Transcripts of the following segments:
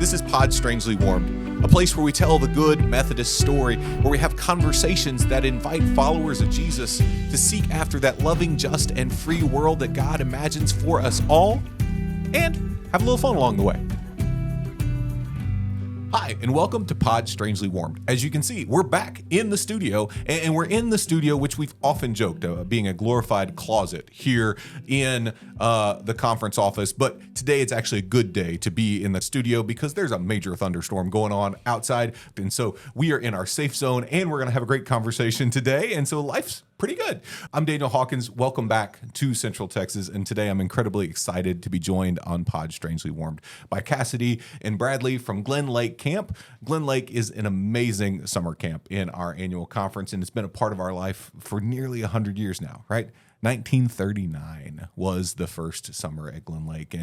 This is Pod Strangely Warmed, a place where we tell the good Methodist story, where we have conversations that invite followers of Jesus to seek after that loving, just, and free world that God imagines for us all, and have a little fun along the way. Hi, and welcome to Pod Strangely Warmed. As you can see, we're back in the studio, and we're in the studio, which we've often joked being a glorified closet here in the conference office. But today it's actually a good day to be in the studio because there's a major thunderstorm going on outside. And so we are in our safe zone, and we're going to have a great conversation today. And so life's pretty good. I'm Daniel Hawkins. Welcome back to Central Texas. And today I'm incredibly excited to be joined on Pod Strangely Warmed by Cassidy and Bradley from Glen Lake Camp. Glen Lake is an amazing summer camp in our annual conference, and it's been a part of our life for nearly 100 years now, right? 1939 was the first summer at Glen Lake,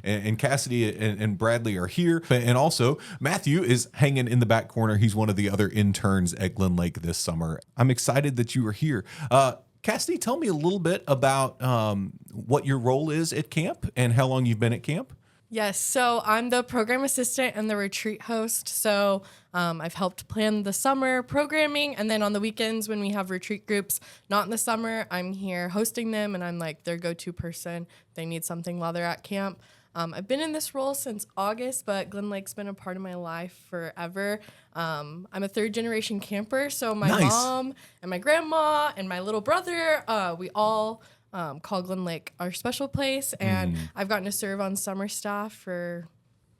and Cassidy and Bradley are here, and also Matthew is hanging in the back corner. He's one of the other interns at Glen Lake this summer. I'm excited that you are here. Cassidy, tell me a little bit about what your role is at camp and how long you've been at camp. Yes, so I'm the program assistant and the retreat host. So I've helped plan the summer programming, and then on the weekends when we have retreat groups, not in the summer, I'm here hosting them, and I'm like their go-to person. They need something while they're at camp. I've been in this role since August, but Glen Lake's been a part of my life forever. I'm a third-generation camper, so my mom and my grandma and my little brother, we all call Glen Lake our special place, and I've gotten to serve on summer staff for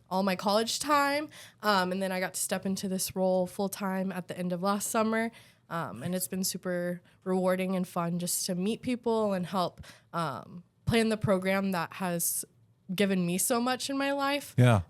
all my college time, and then I got to step into this role full-time at the end of last summer, and it's been super rewarding and fun just to meet people and help plan the program that has given me so much in my life. Yeah.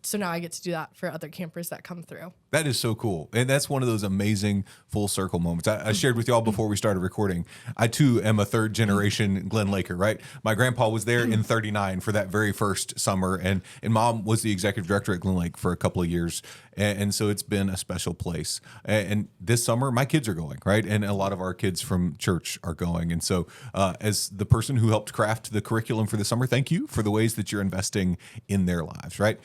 So now I get to do that for other campers that come through. That is so cool. And that's one of those amazing full circle moments. I shared with y'all before we started recording. I too am a third generation Glen Laker, right? My grandpa was there in 39 for that very first summer, and mom was the executive director at Glen Lake for a couple of years. And so it's been a special place. And this summer, my kids are going, right? And a lot of our kids from church are going. And so as the person who helped craft the curriculum for the summer, thank you for the ways that you're investing in their lives, right?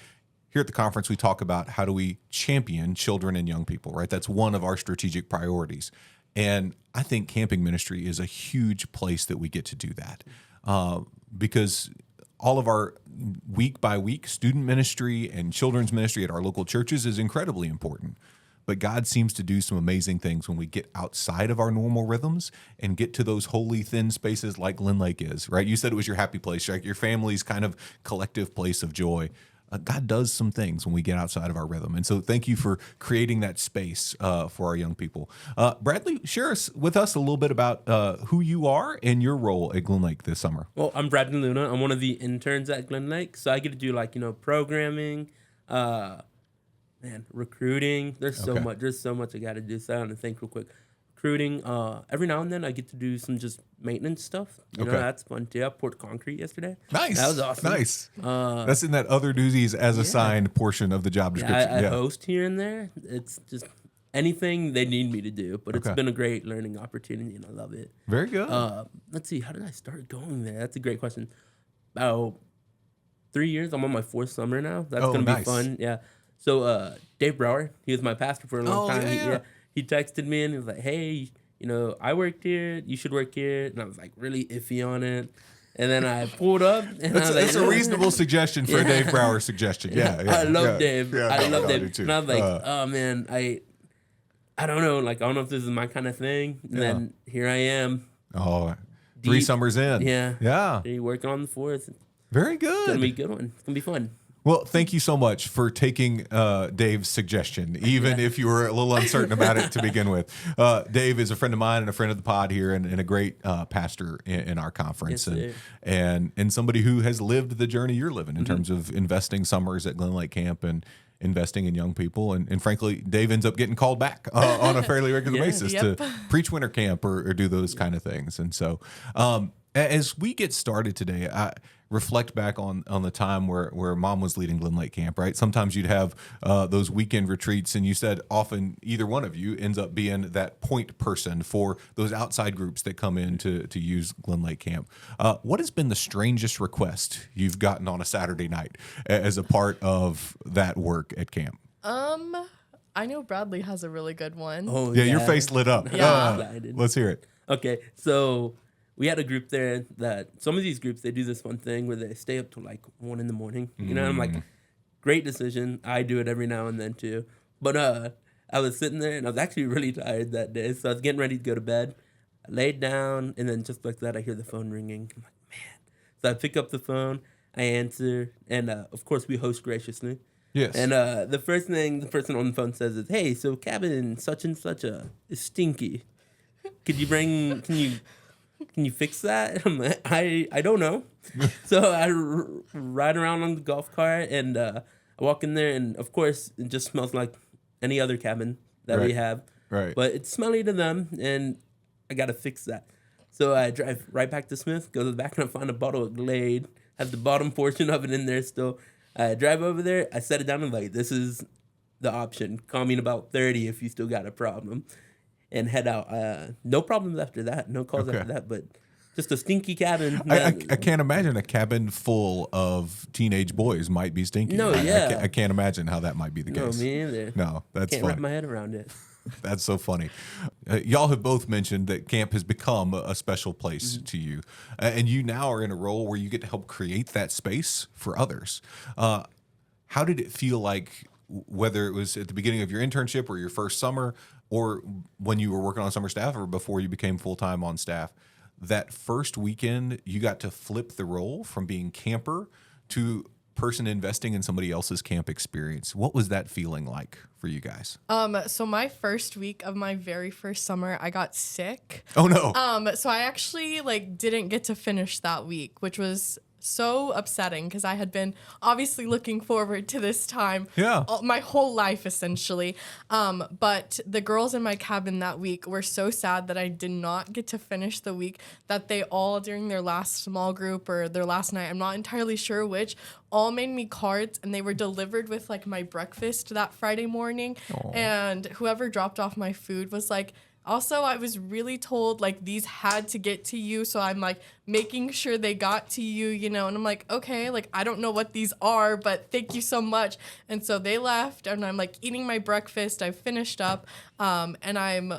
Here at the conference, we talk about how do we champion children and young people, right? That's one of our strategic priorities. And I think camping ministry is a huge place that we get to do that because all of our week by week student ministry and children's ministry at our local churches is incredibly important. But God seems to do some amazing things when we get outside of our normal rhythms and get to those holy, thin spaces like Glen Lake is, right? You said it was your happy place, right? Your family's kind of collective place of joy. God does some things when we get outside of our rhythm. And so thank you for creating that space for our young people. Bradley, share with us a little bit about who you are and your role at Glen Lake this summer. Well, I'm Bradley Luna. I'm one of the interns at Glen Lake. So I get to do programming, recruiting. There's so much. There's so much I got to do. So I want to think real quick. Recruiting. Every now and then I get to do some just maintenance stuff. You know, that's fun too. I poured concrete yesterday. Nice. That was awesome. Nice. That's in that other duties as assigned portion of the job description. I host here and there. It's just anything they need me to do. But it's been a great learning opportunity, and I love it. Very good. Let's see. How did I start going there? That's a great question. About 3 years. I'm on my 4th summer now. That's going to be fun. Yeah. So Dave Brower, he was my pastor for a long time. He texted me and he was like, hey, I worked here. You should work here. And I was like really iffy on it. And then I pulled up. And that's a reasonable suggestion for a Dave Brower suggestion. Yeah. I love Dave. I love Dave. Too. And I was like, oh, man, I don't know. I don't know if this is my kind of thing. And then here I am. Oh, 3 summers in. Yeah. Working on the 4th. Very good. It's going to be a good one. It's going to be fun. Well, thank you so much for taking Dave's suggestion, even if you were a little uncertain about it to begin with. Dave is a friend of mine and a friend of the pod here and a great pastor in our conference and somebody who has lived the journey you're living in terms of investing summers at Glen Lake Camp and investing in young people. And frankly, Dave ends up getting called back on a fairly regular basis to preach winter camp or do those kind of things. And so As we get started today, I reflect back on the time where Mom was leading Glen Lake Camp, right? Sometimes you'd have those weekend retreats, and you said often either one of you ends up being that point person for those outside groups that come in to use Glen Lake Camp. What has been the strangest request you've gotten on a Saturday night as a part of that work at camp? I know Bradley has a really good one. Oh, Yeah, your face lit up. Yeah. Let's hear it. Okay, so we had a group there that some of these groups, they do this one thing where they stay up till like 1 a.m. You know, I'm like, great decision. I do it every now and then too. But I was sitting there and I was actually really tired that day. So I was getting ready to go to bed. I laid down and then just like that, I hear the phone ringing. I'm like, man. So I pick up the phone, I answer, and of course we host graciously. Yes. And the first thing the person on the phone says is, hey, so cabin such and such is stinky. Can you fix that? I'm like, I don't know. So I ride around on the golf cart and I walk in there and of course it just smells like any other cabin that we have. Right. But it's smelly to them and I got to fix that. So I drive right back to Smith, go to the back and I find a bottle of Glade, have the bottom portion of it in there still. I drive over there, I set it down and like, this is the option. Call me in about 30 if you still got a problem. And head out. No problems after that. No calls after that. But just a stinky cabin. I can't imagine a cabin full of teenage boys might be stinky. No, yeah. I can't imagine how that might be the case. No, me either. No, that's Can't funny. wrap my head around it. That's so funny. Y'all have both mentioned that camp has become a special place to you. And you now are in a role where you get to help create that space for others. How did it feel like, whether it was at the beginning of your internship or your first summer, or when you were working on summer staff or before you became full-time on staff, that first weekend you got to flip the role from being camper to person investing in somebody else's camp experience? What was that feeling like for you guys? So my first week of my very first summer, I got sick. Oh no. So I actually didn't get to finish that week, which was so upsetting because I had been obviously looking forward to this time my whole life essentially. But the girls in my cabin that week were so sad that I did not get to finish the week, that they all during their last small group or their last night, I'm not entirely sure which, all made me cards and they were delivered with my breakfast that Friday morning. Aww. And whoever dropped off my food was like, also, I was really told these had to get to you, so I'm making sure they got to you, and I'm like, okay, I don't know what these are, but thank you so much. And so they left, and I'm eating my breakfast. I finished up, and I'm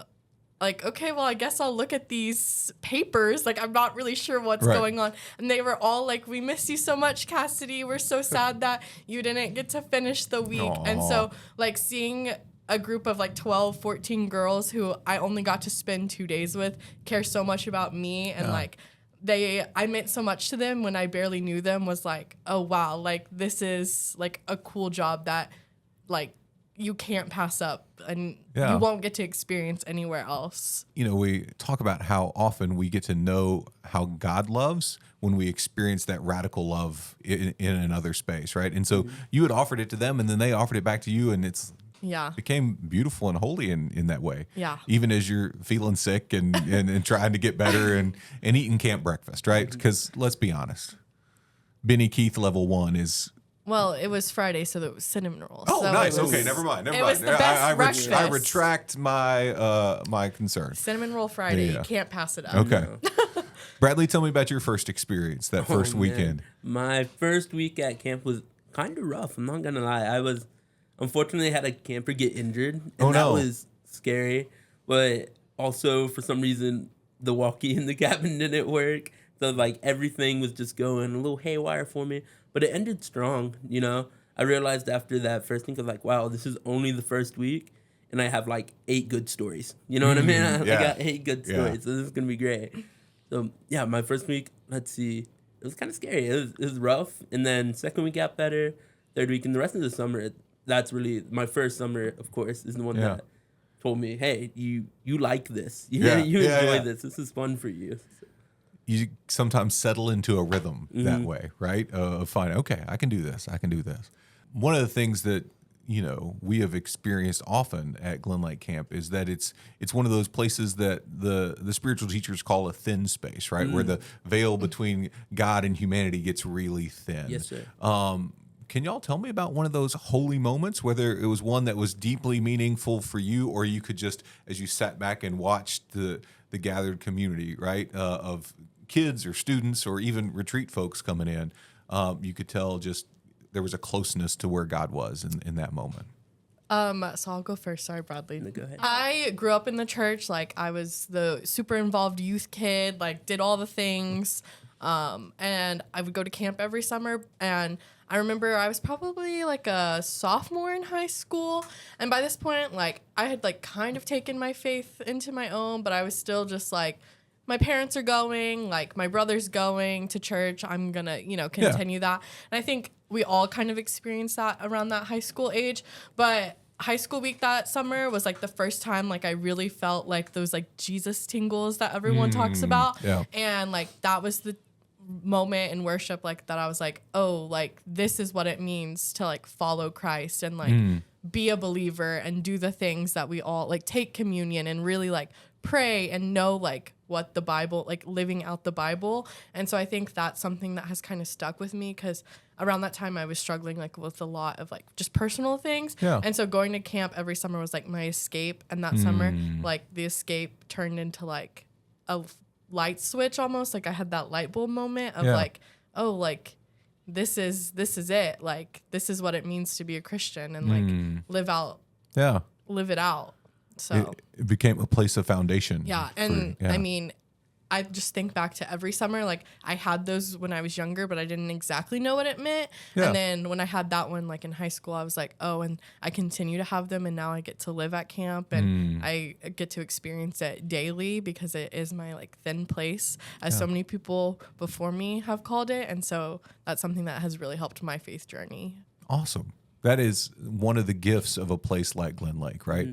like, okay, well, I guess I'll look at these papers. I'm not really sure what's going on. And they were all like, we miss you so much, Cassidy. We're so sad that you didn't get to finish the week. Aww. And so seeing a group of 12, 14 girls who I only got to spend 2 days with care so much about me. And I meant so much to them when I barely knew them, was oh wow, this is a cool job that you can't pass up and you won't get to experience anywhere else. We talk about how often we get to know how God loves when we experience that radical love in another space, right? And so you had offered it to them and then they offered it back to you, and it's became beautiful and holy in that way. Yeah. Even as you're feeling sick and trying to get better and eating camp breakfast, right? Because let's be honest, Benny Keith level 1 is... Well, it was Friday, so it was cinnamon rolls. Oh, so nice. Okay, never mind. It was the best breakfast. I retract my my concern. Cinnamon roll Friday. You can't pass it up. Okay. No. Bradley, tell me about your first experience, that first weekend. My first week at camp was kind of rough. I'm not going to lie. Unfortunately, had a camper get injured, and that was scary. But also, for some reason, the walkie in the cabin didn't work. So, everything was just going a little haywire for me. But it ended strong, I realized after that first thing, I was wow, this is only the first week, and I have, 8 good stories. You know what I mean? I got 8 good stories, so this is going to be great. So, yeah, my first week, let's see, it was kind of scary. It was rough. And then second week got better. Third week, and the rest of the summer, that's really my first summer, of course, is the one that told me, hey, you like this. You enjoy this. This is fun for you. You sometimes settle into a rhythm that way, right? Of fine, okay, I can do this. One of the things that we have experienced often at Glen Lake Camp is that it's one of those places that the spiritual teachers call a thin space, right? Where the veil between God and humanity gets really thin. Yes, sir. Can y'all tell me about one of those holy moments, whether it was one that was deeply meaningful for you, or you could just, as you sat back and watched the gathered community, right, of kids or students or even retreat folks coming in, you could tell just there was a closeness to where God was in that moment? So I'll go first. Sorry, Bradley. No, go ahead. I grew up in the church. Like, I was the super involved youth kid, like did all the things. And I would go to camp every summer. And I remember I was probably like a sophomore in high school. And by this point, like, I had like kind of taken my faith into my own, but I was still just like, my parents are going, like my brother's going to church. I'm going to, continue that. And I think we all kind of experienced that around that high school age. But high school week that summer was like the first time like I really felt like those like Jesus tingles that everyone talks about. Yeah. And like that was the moment in worship like that I was like, oh, like this is what it means to like follow Christ and like be a believer and do the things that we all like, take communion and really like pray and know like what the Bible, like living out the Bible. And so I think that's something that has kind of stuck with me, because around that time I was struggling like with a lot of like just personal things. Yeah. And so going to camp every summer was like my escape. And that summer, like the escape turned into like a light switch almost. Like I had that light bulb moment of like, oh, like this is it. Like this is what it means to be a Christian and like live it out. So it became a place of foundation. Yeah. And I mean, I just think back to every summer, like I had those when I was younger, but I didn't exactly know what it meant. Yeah. And then when I had that one, like in high school, I was like, oh, and I continue to have them. And now I get to live at camp and I get to experience it daily because it is my like thin place, as so many people before me have called it. And so that's something that has really helped my faith journey. Awesome. That is one of the gifts of a place like Glen Lake, right?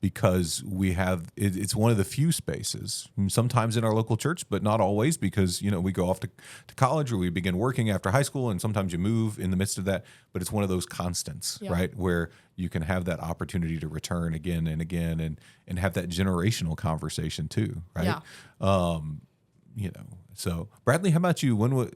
Because we have, it's one of the few spaces, sometimes in our local church, but not always, because, we go off to college or we begin working after high school, and sometimes you move in the midst of that, but it's one of those constants, right? Where you can have that opportunity to return again and again and have that generational conversation too, right? Yeah. So Bradley, how about you?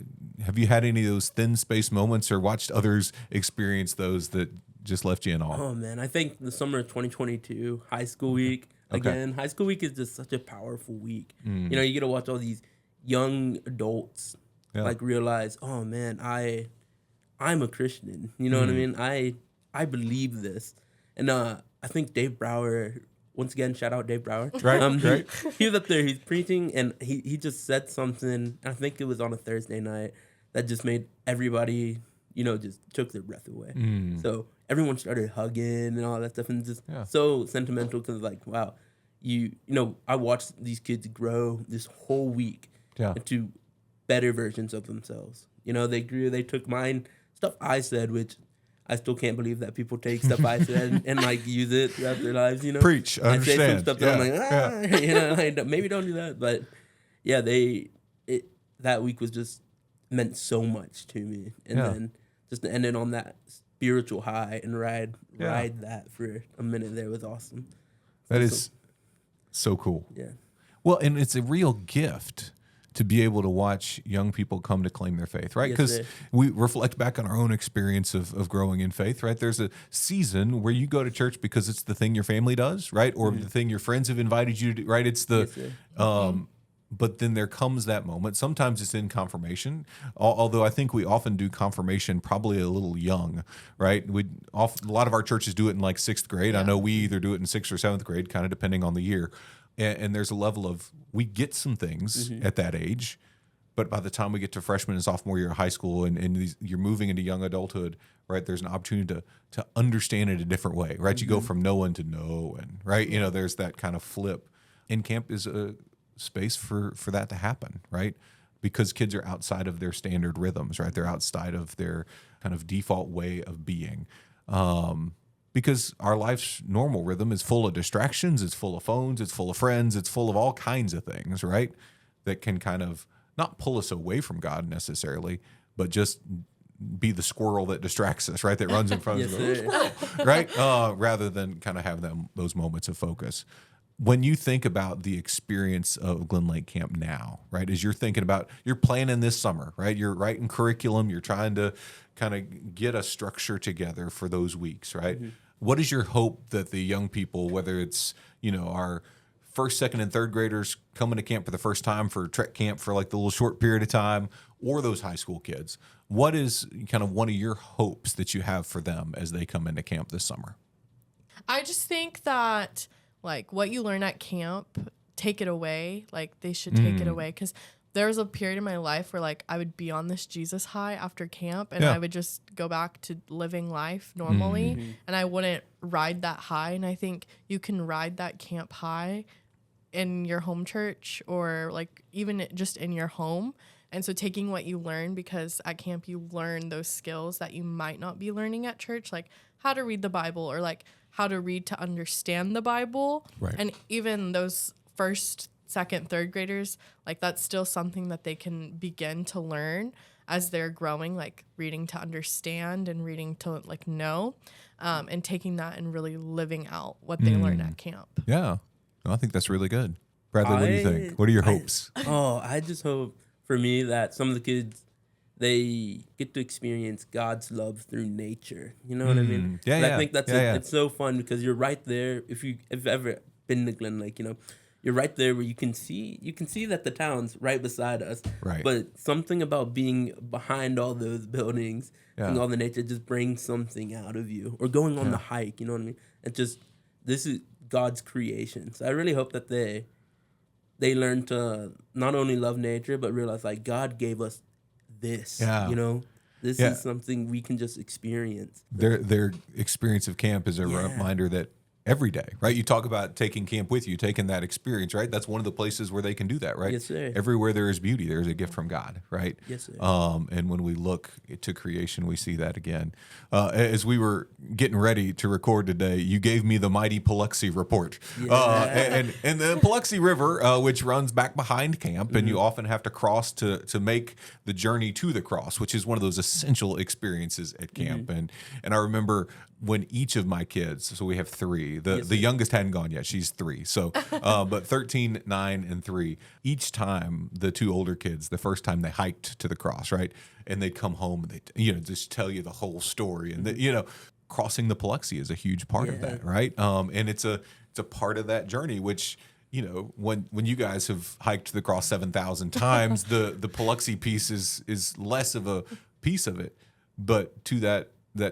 Have you had any of those thin space moments or watched others experience those that just left you in awe? Oh man, I think the summer of 2022, high school week. Again, high school week is just such a powerful week. You get to watch all these young adults like realize, oh man, I'm a Christian. You know what I mean? I believe this. And I think Dave Brower, once again, shout out Dave Brower. Right. He was up there, he's preaching, and he just said something, I think it was on a Thursday night, that just made everybody, just took their breath away. So everyone started hugging and all that stuff, and just so sentimental, because like, wow, I watched these kids grow this whole week into better versions of themselves. They grew, they took mine, stuff I said, which I still can't believe that people take stuff I said and like use it throughout their lives. Preach, understand. I say some stuff that I'm like, like, maybe don't do that. But yeah, that week was just meant so much to me, and then just to end it on that spiritual high and ride that for a minute there was awesome. That is so cool. Yeah. Well, and it's a real gift to be able to watch young people come to claim their faith, right? Because we reflect back on our own experience of growing in faith, right? There's a season where you go to church because it's the thing your family does, right? Or the thing your friends have invited you to do, right? It's the, but then there comes that moment. Sometimes it's in confirmation, although I think we often do confirmation probably a little young, right? A lot of our churches do it in like 6th grade. I know we either do it in 6th or 7th grade, kind of depending on the year. And there's a level of, we get some things at that age, but by the time we get to freshman and sophomore year of high school and you're moving into young adulthood, right, there's an opportunity to understand it a different way, right? You go from knowing to knowing, right? There's that kind of flip. And camp is a space for that to happen, right? Because kids are outside of their standard rhythms, right? They're outside of their kind of default way of being. Because our life's normal rhythm is full of distractions, it's full of phones, it's full of friends, it's full of all kinds of things, right? That can kind of not pull us away from God necessarily, but just be the squirrel that distracts us, right? That runs in front of us, Yes, squirrel, right? Rather than kind of have those moments of focus. When you think about the experience of Glen Lake Camp now, right? As you're thinking about, you're planning this summer, right? You're writing curriculum. You're trying to kind of get a structure together for those weeks, right? What is your hope that the young people, whether it's, our first, second, and third graders coming to camp for the first time for Trek Camp for like the little short period of time, or those high school kids, what is kind of one of your hopes that you have for them as they come into camp this summer? I just think that like what you learn at camp, take it away. Like they should take it away, because there was a period in my life where like I would be on this Jesus high after camp, and I would just go back to living life normally, and I wouldn't ride that high. And I think you can ride that camp high in your home church, or like even just in your home. And so taking what you learn, because at camp you learn those skills that you might not be learning at church, like how to read the Bible, or like how to read to understand the Bible. Right. And even those first, second, third graders, like that's still something that they can begin to learn as they're growing, like reading to understand and reading to like know, and taking that and really living out what they learn at camp. Yeah. I think that's really good. Bradley, what do you think? What are your hopes? I just hope for me that some of the kids, they get to experience God's love through nature. You know what I mean? Yeah, and yeah. I think that's Yeah. it's so fun, because you're right there. If you've ever been to Glen Lake, you're right there where you can see that the town's right beside us. Right. But something about being behind all those buildings and all the nature just brings something out of you. Or going on the hike, you know what I mean? This is God's creation. So I really hope that they learn to not only love nature, but realize like God gave us this. Yeah. This is something we can just experience. Their experience of camp is a reminder that every day, right? You talk about taking camp with you, taking that experience, right? That's one of the places where they can do that, right? Yes, sir. Everywhere there is beauty, there is a gift from God, right? Yes, sir. And when we look to creation, we see that again. As we were getting ready to record today, you gave me the mighty Paluxy report. And the Paluxy River, which runs back behind camp, and you often have to cross to make the journey to the cross, which is one of those essential experiences at camp. And I remember when each of my kids, so we have three, the youngest hadn't gone yet, she's 3. So, but 13, 9, and 3, each time the 2 older kids, the first time they hiked to the cross, right? And they'd come home and they'd, just tell you the whole story. And, crossing the Paluxy is a huge part of that, right? And it's a part of that journey, which, when you guys have hiked the cross 7,000 times, the Paluxy piece is less of a piece of it. But to that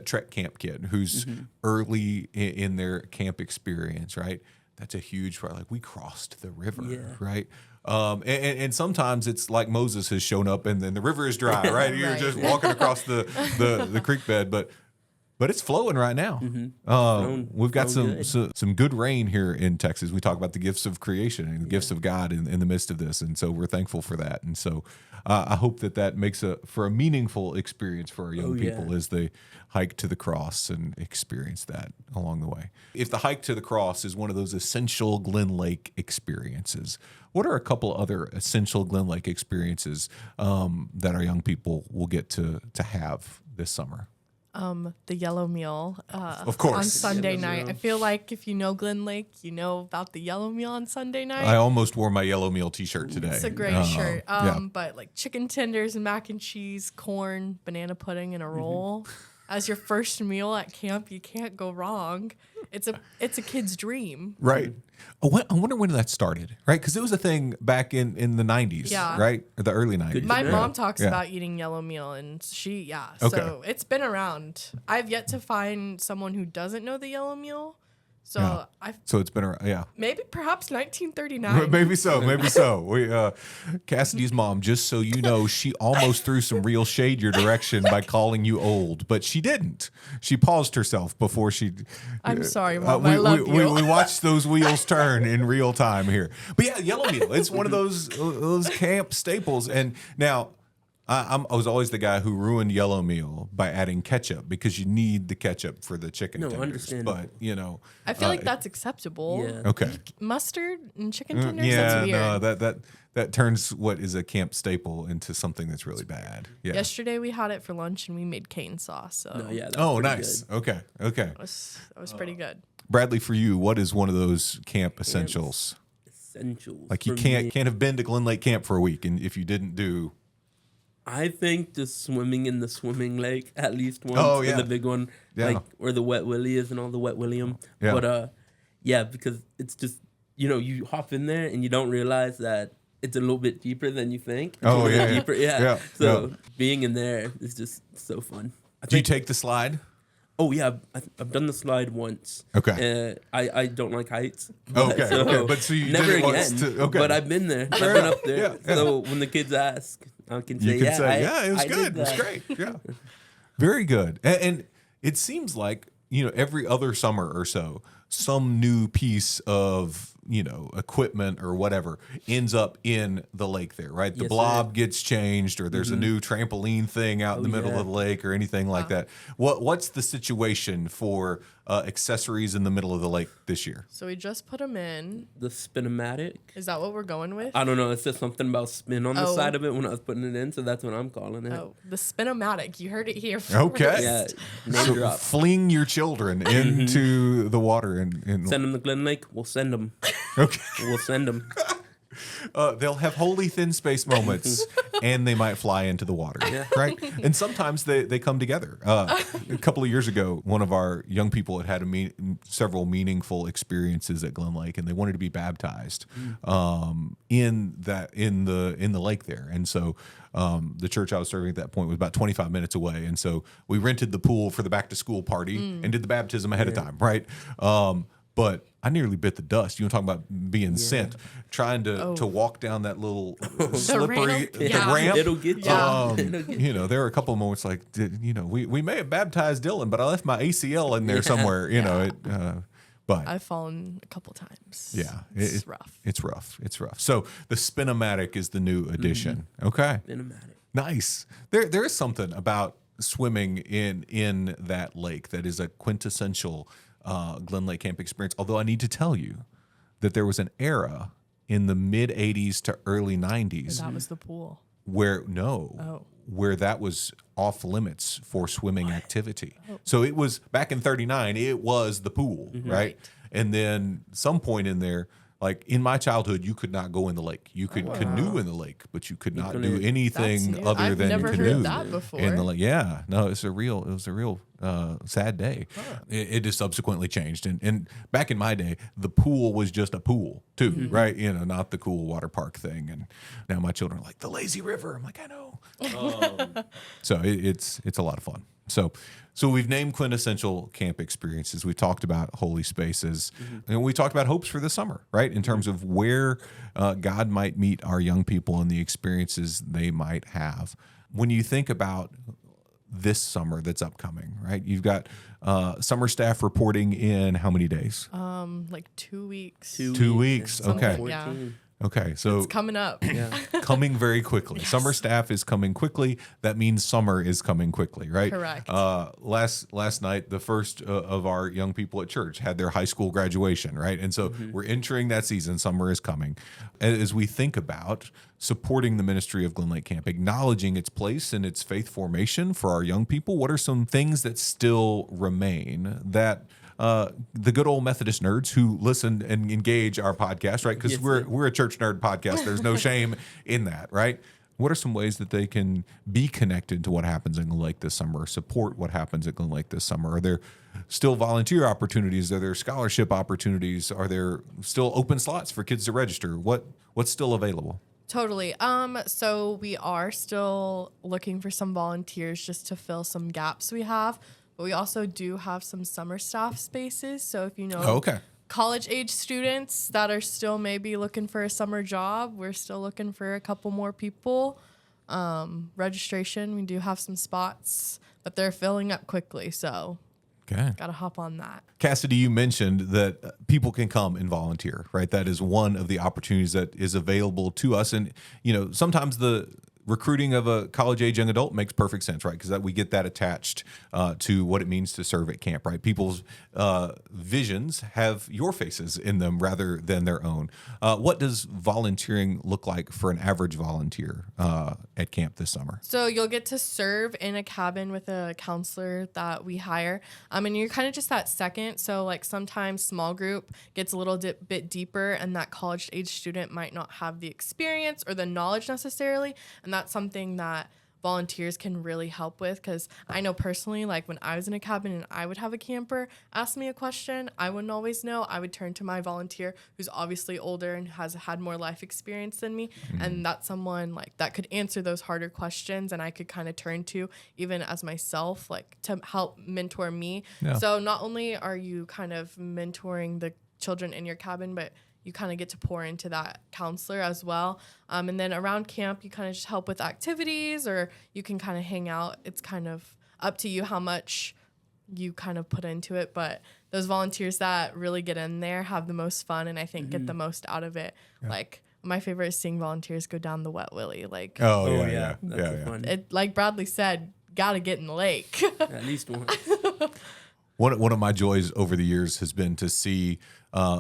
Trek Camp kid who's early in their camp experience, right? That's a huge part. Like, we crossed the river, right? And sometimes it's like Moses has shown up and then the river is dry, right? You're just walking across the creek bed, but it's flowing right now. We've got some good rain here in Texas. We talk about the gifts of creation and the gifts of God in the midst of this, and so we're thankful for that. And so I hope that makes for a meaningful experience for our young people as they hike to the cross and experience that along the way. If the hike to the cross is one of those essential Glen Lake experiences, what are a couple other essential Glen Lake experiences that our young people will get to have this summer? The yellow meal, of course, on Sunday night. I feel like if you know Glen Lake, you know about the yellow meal on Sunday night. I almost wore my yellow meal t-shirt today. It's a great shirt. But like chicken tenders and mac and cheese, corn, banana pudding, and a roll as your first meal at camp, you can't go wrong. It's a kid's dream. Right. I wonder when that started, right? Because it was a thing back in the 90s, right? Or the early 90s. My mom talks about eating yellow meal, and so it's been around. I've yet to find someone who doesn't know the yellow meal. So so it's been around, maybe perhaps 1939. Maybe so. We Cassidy's mom, just so you know, she almost threw some real shade your direction by calling you old, but she didn't. She paused herself before she. I'm sorry, Mom. I love you. We watched those wheels turn in real time here. But yellow meal. It's one of those camp staples. And now I was always the guy who ruined yellow meal by adding ketchup because you need the ketchup for the chicken tenders. Understandable. But, you know. I feel like that's acceptable. Yeah. Okay. Mustard and chicken tenders? Yeah, That's weird. no, that turns what is a camp staple into something that's really bad. Yeah. Yesterday we had it for lunch and we made cane sauce. So No, yeah. That's Oh, pretty nice. good. Okay. that was pretty good. Bradley, for you, what is one of those camp essentials? Essentials. Like you for can't me. have been to Glen Lake Camp for a week, and if you didn't do, I think just swimming in the swimming lake at least once. Oh, yeah. The big one, Yeah. like where the Wet Willie is and all the Wet William. Yeah. But yeah, because it's just you hop in there and you don't realize that it's a little bit deeper than you think. It's Oh, a little yeah, bit yeah. deeper. Yeah. Yeah, So yeah. being in there is just so fun. do you take the slide? Oh yeah, I've done the slide once. Okay. I don't like heights. Okay, so okay, but so you never did it again. once to- okay. But I've been there. I've Fair been enough. up there. Yeah, yeah. So when the kids ask, I can say, You can yeah, say, it was I did good. It was that. great. Yeah. Very good. And it seems like, every other summer or so, some new piece of, equipment or whatever ends up in the lake there, right? The Yes, blob sir. gets changed, or there's a new trampoline thing out in the middle yeah. of the lake or anything like that. What's the situation for accessories in the middle of the lake this year? So we just put them in. The Spinomatic. Is that what we're going with? I don't know. It's just something about spin on the Oh. side of it when I was putting it in, so that's what I'm calling it. Oh, the Spinomatic. You heard it here first. Okay. Yeah, name So drop. fling your children into the water and Send them to Glen Lake. We'll send them. okay. We'll send them. They'll have holy thin space moments, and they might fly into the water, right? And sometimes they come together. A couple of years ago, one of our young people had several meaningful experiences at Glen Lake, and they wanted to be baptized in the lake there. And so the church I was serving at that point was about 25 minutes away, and so we rented the pool for the back to school party and did the baptism ahead of time, right? But I nearly bit the dust. You want to talk about being sent, trying to walk down that little slippery ramp? Yeah. ramp. It'll get you. Yeah. It'll get you. There were a couple of moments like, we may have baptized Dylan, but I left my ACL in there somewhere. But I've fallen a couple times. yeah, It's rough. It's rough. It's rough. So the Spinomatic is the new addition. Okay, Spinomatic. nice. There is something about swimming in that lake that is a quintessential Glen Lake Camp experience. Although I need to tell you that there was an era in the mid 80s to early 90s That was the pool. where Oh. where that was off limits for swimming activity. So it was back in 39, it was the pool, right? And then some point in there, like in my childhood, you could not go in the lake. You could canoe in the lake, but you could not do couldn't. anything That's new. other I've than never heard canoe that before. in the lake. Yeah, no, it was a real sad day. It just subsequently changed. And back in my day, the pool was just a pool too, right? Not the cool water park thing. And now my children are like, the lazy river. I'm like, I know. So it's a lot of fun. So we've named quintessential camp experiences. We talked about holy spaces, and we talked about hopes for the summer, right? In terms of where God might meet our young people and the experiences they might have. When you think about this summer that's upcoming, right? You've got summer staff reporting in how many days? Like 2 weeks. 2 weeks. Okay. Something, yeah. Okay. So It's coming up. coming very quickly. Summer staff is coming quickly. That means summer is coming quickly, right? Correct. Last night, the first of our young people at church had their high school graduation, right? And so we're entering that season. Summer is coming. As we think about supporting the ministry of Glen Lake Camp, acknowledging its place and its faith formation for our young people, what are some things that still remain that the good old Methodist nerds who listen and engage our podcast, right? Because we're a church nerd podcast. There's no shame in that, right? What are some ways that they can be connected to what happens in Glen Lake this summer, support what happens at Glen Lake this summer? Are there still volunteer opportunities? Are there scholarship opportunities? Are there still open slots for kids to register? What's still available? Totally. So we are still looking for some volunteers just to fill some gaps we have. But we also do have some summer staff spaces. So if you know college age students that are still maybe looking for a summer job, we're still looking for a couple more people. Registration, we do have some spots, but they're filling up quickly. So gotta hop on that. Cassidy, you mentioned that people can come and volunteer, right? That is one of the opportunities that is available to us. And, sometimes the recruiting of a college-age young adult makes perfect sense, right? Because we get that attached to what it means to serve at camp, right? People's visions have your faces in them rather than their own. What does volunteering look like for an average volunteer at camp this summer? So you'll get to serve in a cabin with a counselor that we hire. And you're kind of just that second. So like sometimes small group gets a little bit deeper, and that college-age student might not have the experience or the knowledge necessarily. And that's something that volunteers can really help with, because I know personally, like when I was in a cabin and I would have a camper ask me a question I wouldn't always know, I would turn to my volunteer who's obviously older and has had more life experience than me. And that's someone like that could answer those harder questions, and I could kind of turn to even as myself, like to help mentor me. So not only are you kind of mentoring the children in your cabin, but you kind of get to pour into that counselor as well. And then around camp, you kind of just help with activities, or you can kind of hang out. It's kind of up to you how much you kind of put into it. But those volunteers that really get in there have the most fun, and I think get the most out of it. Like my favorite is seeing volunteers go down the Wet Willie. Like, That's fun. It, like Bradley said, got to get in the lake. At least once. One of my joys over the years has been to see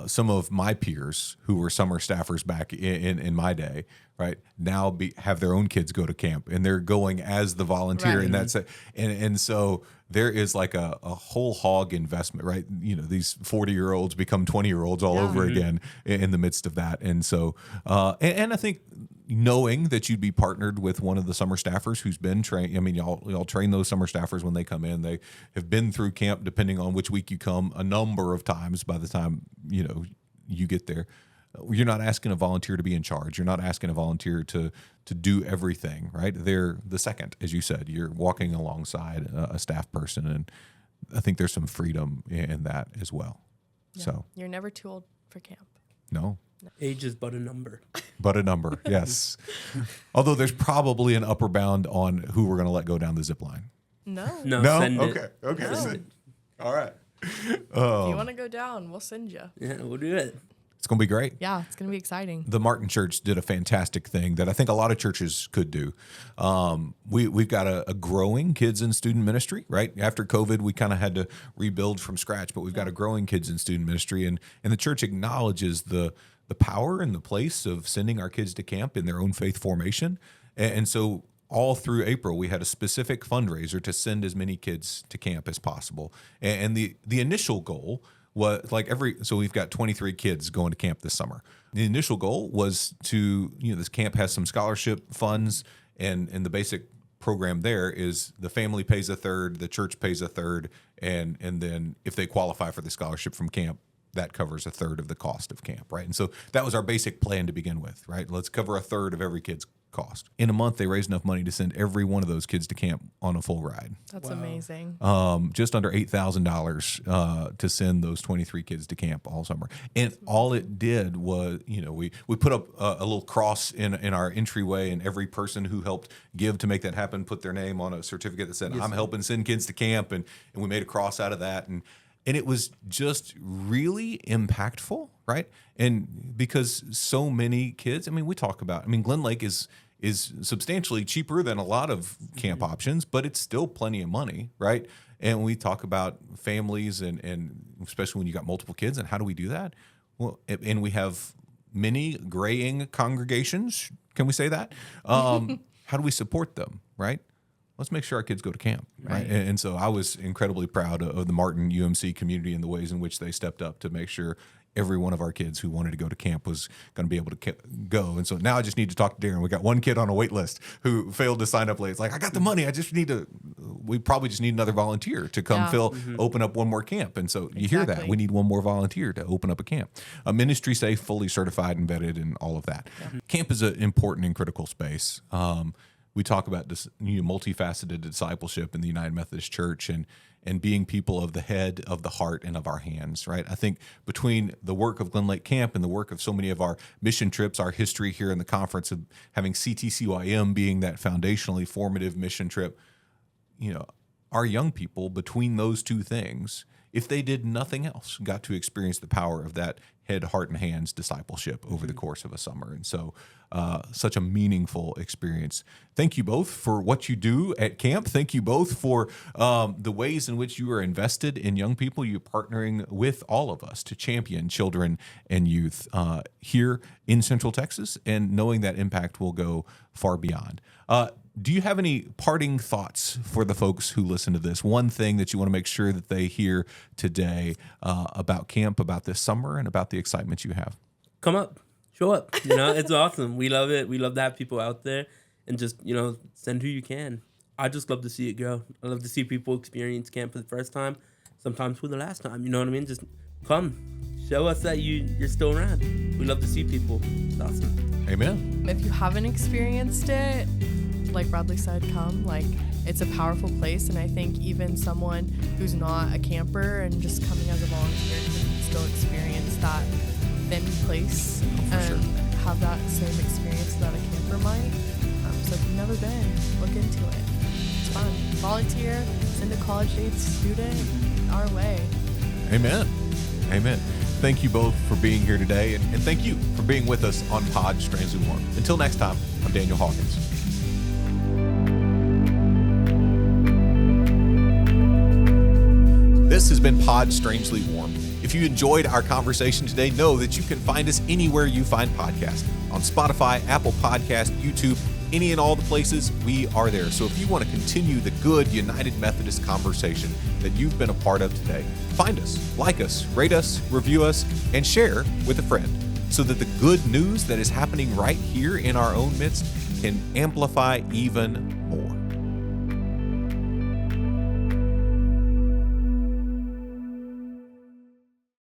some of my peers who were summer staffers back in my day, right, now have their own kids go to camp, and they're going as the volunteer, right. and that's it. And so there is like a whole hog investment, right? You know, these 40-year-olds become 20-year-olds all over again in the midst of that. And so, and I think knowing that you'd be partnered with one of the summer staffers who's been trained. I mean, y'all train those summer staffers when they come in. They have been through camp, depending on which week you come, a number of times by the time, you know, you get there. You're not asking a volunteer to be in charge. You're not asking a volunteer to do everything, right? They're the second, as you said. You're walking alongside a staff person, and I think there's some freedom in that as well. Yeah. So you're never too old for camp. No. Age is but a number. But a number, yes. Although there's probably an upper bound on who we're going to let go down the zip line. No. Send it. Okay. No. All right. If you want to go down, we'll send you. Yeah, we'll do it. It's going to be great. Yeah, it's going to be exciting. The Martin Church did a fantastic thing that I think a lot of churches could do. We've got a growing kids and student ministry, right? After COVID, we kind of had to rebuild from scratch, but we've got a growing kids and student ministry, and the church acknowledges the power and the place of sending our kids to camp in their own faith formation. And so all through April, we had a specific fundraiser to send as many kids to camp as possible. And the initial goal was so we've got 23 kids going to camp this summer. The initial goal was to, this camp has some scholarship funds, and the basic program there is the family pays a third, the church pays a third, and then if they qualify for the scholarship from camp, that covers a third of the cost of camp, right? And so that was our basic plan to begin with, right? Let's cover a third of every kid's cost. In a month, they raised enough money to send every one of those kids to camp on a full ride. That's amazing. Just under $8,000 to send those 23 kids to camp all summer. And all it did was, we put up a little cross in our entryway, and every person who helped give to make that happen put their name on a certificate that said, I'm helping send kids to camp, and we made a cross out of that. And it was just really impactful, right? And because so many kids, we talk about, Glen Lake is substantially cheaper than a lot of camp options, but it's still plenty of money, right? And we talk about families and especially when you got multiple kids, and how do we do that? Well, and we have many graying congregations. Can we say that? How do we support them, right? Let's make sure our kids go to camp, right? And so I was incredibly proud of the Martin UMC community and the ways in which they stepped up to make sure every one of our kids who wanted to go to camp was going to be able to go. And so now I just need to talk to Darren. We got one kid on a wait list who failed to sign up late. It's like, I got the money. We probably just need another volunteer to come open up one more camp. And so you hear that. We need one more volunteer to open up a camp. Ministry safe, fully certified and vetted, and all of that. Yeah. Camp is an important and critical space. We talk about this multifaceted discipleship in the United Methodist Church, and being people of the head, of the heart, and of our hands, right? I think between the work of Glen Lake Camp and the work of so many of our mission trips, our history here in the conference of having CTCYM being that foundationally formative mission trip, our young people between those two things, if they did nothing else, got to experience the power of that head, heart, and hands discipleship over the course of a summer. And so such a meaningful experience. Thank you both for what you do at camp. Thank you both for the ways in which you are invested in young people. You're partnering with all of us to champion children and youth here in Central Texas, and knowing that impact will go far beyond. Do you have any parting thoughts for the folks who listen to this? One thing that you want to make sure that they hear today about camp, about this summer, and about the excitement you have? Come up, show up. It's awesome. We love it. We love to have people out there, and just, send who you can. I just love to see it grow. I love to see people experience camp for the first time, sometimes for the last time. You know what I mean? Just come. Show us that you're still around. We love to see people. It's awesome. Amen. If you haven't experienced it, like Bradley said, come. It's a powerful place, and I think even someone who's not a camper and just coming as a volunteer can still experience that thin place and have that same experience that a camper might. So if you've never been, look into it. It's fun. Volunteer, send a college-age student our way. Amen. Amen. Thank you both for being here today, and thank you for being with us on Pod Strangely Warm. Until next time, I'm Daniel Hawkins. This has been Pod Strangely Warm. If you enjoyed our conversation today, know that you can find us anywhere you find podcasts. On Spotify, Apple Podcast, YouTube, any and all the places, we are there. So if you want to continue the good United Methodist conversation that you've been a part of today, find us, like us, rate us, review us, and share with a friend, so that the good news that is happening right here in our own midst can amplify even